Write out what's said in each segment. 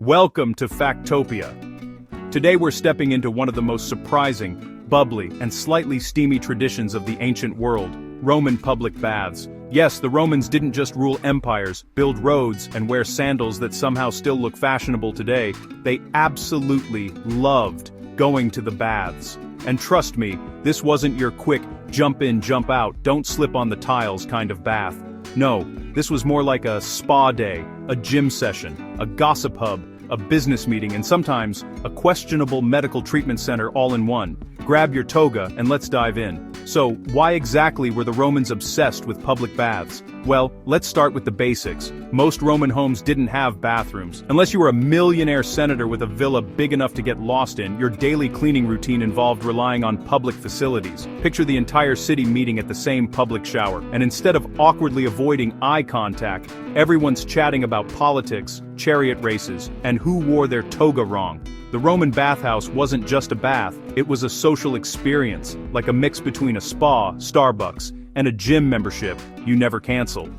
Welcome to Factopia. Today we're stepping into one of the most surprising, bubbly, and slightly steamy traditions of the ancient world, Roman public baths. Yes, the Romans didn't just rule empires, build roads, and wear sandals that somehow still look fashionable today. They absolutely loved going to the baths. And trust me, this wasn't your quick, jump in, jump out, don't slip on the tiles kind of bath. No, this was more like a spa day, a gym session, a gossip hub, a business meeting, and sometimes a questionable medical treatment center all in one. Grab your toga and let's dive in. So, why exactly were the Romans obsessed with public baths? Well, let's start with the basics. Most Roman homes didn't have bathrooms. Unless you were a millionaire senator with a villa big enough to get lost in, your daily cleaning routine involved relying on public facilities. Picture the entire city meeting at the same public shower, and instead of awkwardly avoiding eye contact, everyone's chatting about politics, chariot races, and who wore their toga wrong. The Roman bathhouse wasn't just a bath, it was a social experience, like a mix between a spa, Starbucks, and a gym membership you never canceled.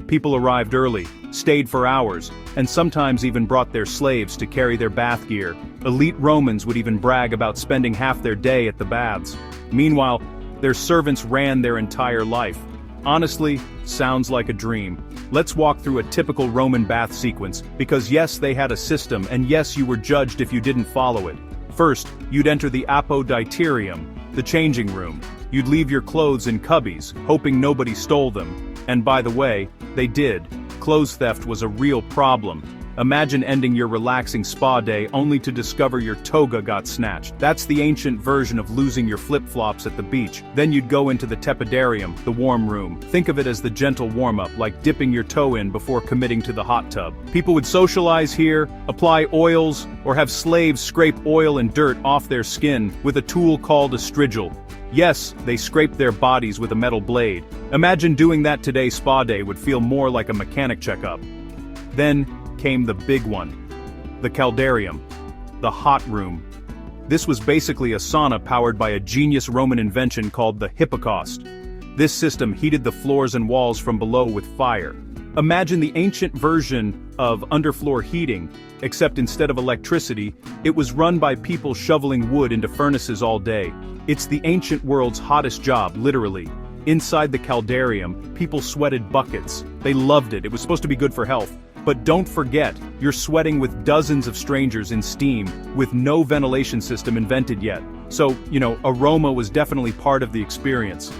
People arrived early, stayed for hours, and sometimes even brought their slaves to carry their bath gear. Elite Romans would even brag about spending half their day at the baths. Meanwhile, their servants ran their entire life. Honestly, sounds like a dream. Let's walk through a typical Roman bath sequence, because yes, they had a system, and yes, you were judged if you didn't follow it. First, you'd enter the apoditerium, the changing room. You'd leave your clothes in cubbies, hoping nobody stole them. And by the way, they did. Clothes theft was a real problem. Imagine ending your relaxing spa day only to discover your toga got snatched. That's the ancient version of losing your flip-flops at the beach. Then you'd go into the tepidarium, the warm room. Think of it as the gentle warm-up, like dipping your toe in before committing to the hot tub. People would socialize here, apply oils, or have slaves scrape oil and dirt off their skin with a tool called a strigil. Yes, they scraped their bodies with a metal blade. Imagine doing that today. Spa day would feel more like a mechanic checkup. Then came the big one. The caldarium. The hot room. This was basically a sauna powered by a genius Roman invention called the hippocaust. This system heated the floors and walls from below with fire. Imagine the ancient version of underfloor heating, except instead of electricity, it was run by people shoveling wood into furnaces all day. It's the ancient world's hottest job, literally. Inside the caldarium, people sweated buckets. They loved it. It was supposed to be good for health. But don't forget, you're sweating with dozens of strangers in steam, with no ventilation system invented yet. So, aroma was definitely part of the experience.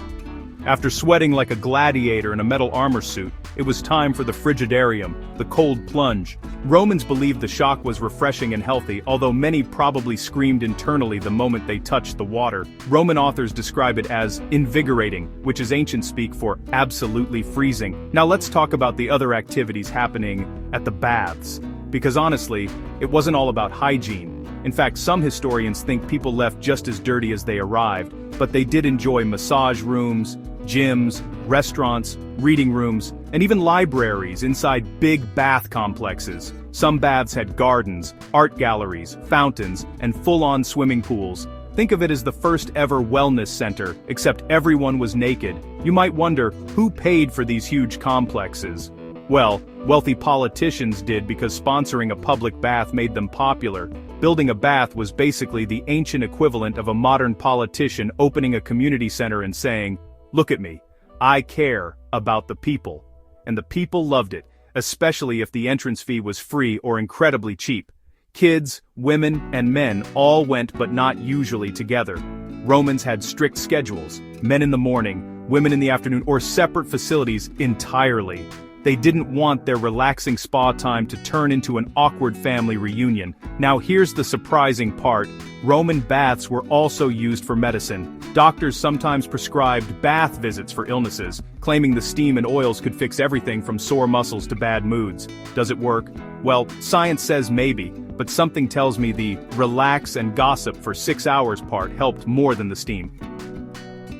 After sweating like a gladiator in a metal armor suit, it was time for the frigidarium, the cold plunge. Romans believed the shock was refreshing and healthy, although many probably screamed internally the moment they touched the water. Roman authors describe it as invigorating, which is ancient speak for absolutely freezing. Now let's talk about the other activities happening at the baths. Because honestly, it wasn't all about hygiene. In fact, some historians think people left just as dirty as they arrived, but they did enjoy massage rooms, gyms, restaurants, reading rooms, and even libraries inside big bath complexes. Some baths had gardens, art galleries, fountains, and full-on swimming pools. Think of it as the first ever wellness center, except everyone was naked. You might wonder, who paid for these huge complexes? Well, wealthy politicians did because sponsoring a public bath made them popular. Building a bath was basically the ancient equivalent of a modern politician opening a community center and saying, "Look at me. I care about the people." And the people loved it, especially if the entrance fee was free or incredibly cheap. Kids, women, and men all went, but not usually together. Romans had strict schedules, men in the morning, women in the afternoon, or separate facilities entirely. They didn't want their relaxing spa time to turn into an awkward family reunion. Now here's the surprising part. Roman baths were also used for medicine. Doctors sometimes prescribed bath visits for illnesses, claiming the steam and oils could fix everything from sore muscles to bad moods. Does it work? Well, science says maybe, but something tells me the relax and gossip for 6 hours part helped more than the steam.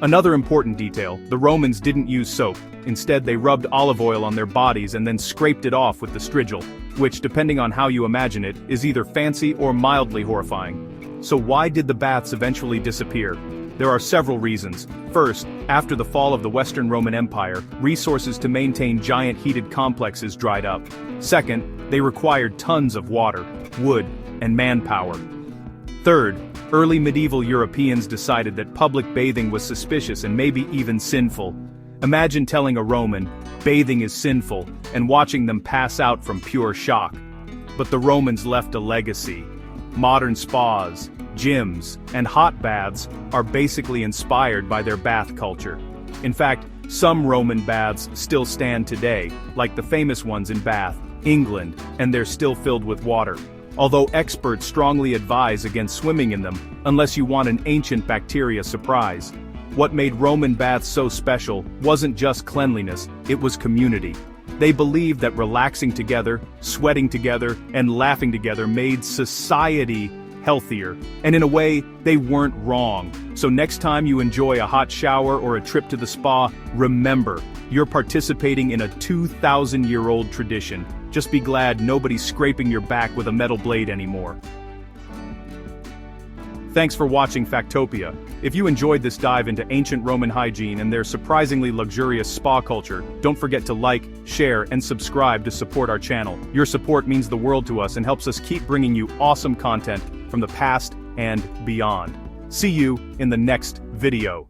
Another important detail, the Romans didn't use soap. Instead, they rubbed olive oil on their bodies and then scraped it off with the strigil, which, depending on how you imagine it, is either fancy or mildly horrifying. So why did the baths eventually disappear? There are several reasons. First, after the fall of the Western Roman Empire, resources to maintain giant heated complexes dried up. Second, they required tons of water, wood, and manpower. Third, early medieval Europeans decided that public bathing was suspicious and maybe even sinful. Imagine telling a Roman, bathing is sinful, and watching them pass out from pure shock. But the Romans left a legacy. Modern spas, gyms, and hot baths are basically inspired by their bath culture. In fact, some Roman baths still stand today, like the famous ones in Bath, England, and they're still filled with water. Although experts strongly advise against swimming in them, unless you want an ancient bacteria surprise. What made Roman baths so special wasn't just cleanliness, it was community. They believed that relaxing together, sweating together, and laughing together made society healthier. And in a way, they weren't wrong. So next time you enjoy a hot shower or a trip to the spa, remember, you're participating in a 2,000-year-old tradition. Just be glad nobody's scraping your back with a metal blade anymore. Thanks for watching Factopia. If you enjoyed this dive into ancient Roman hygiene and their surprisingly luxurious spa culture, don't forget to like, share, and subscribe to support our channel. Your support means the world to us and helps us keep bringing you awesome content from the past and beyond. See you in the next video.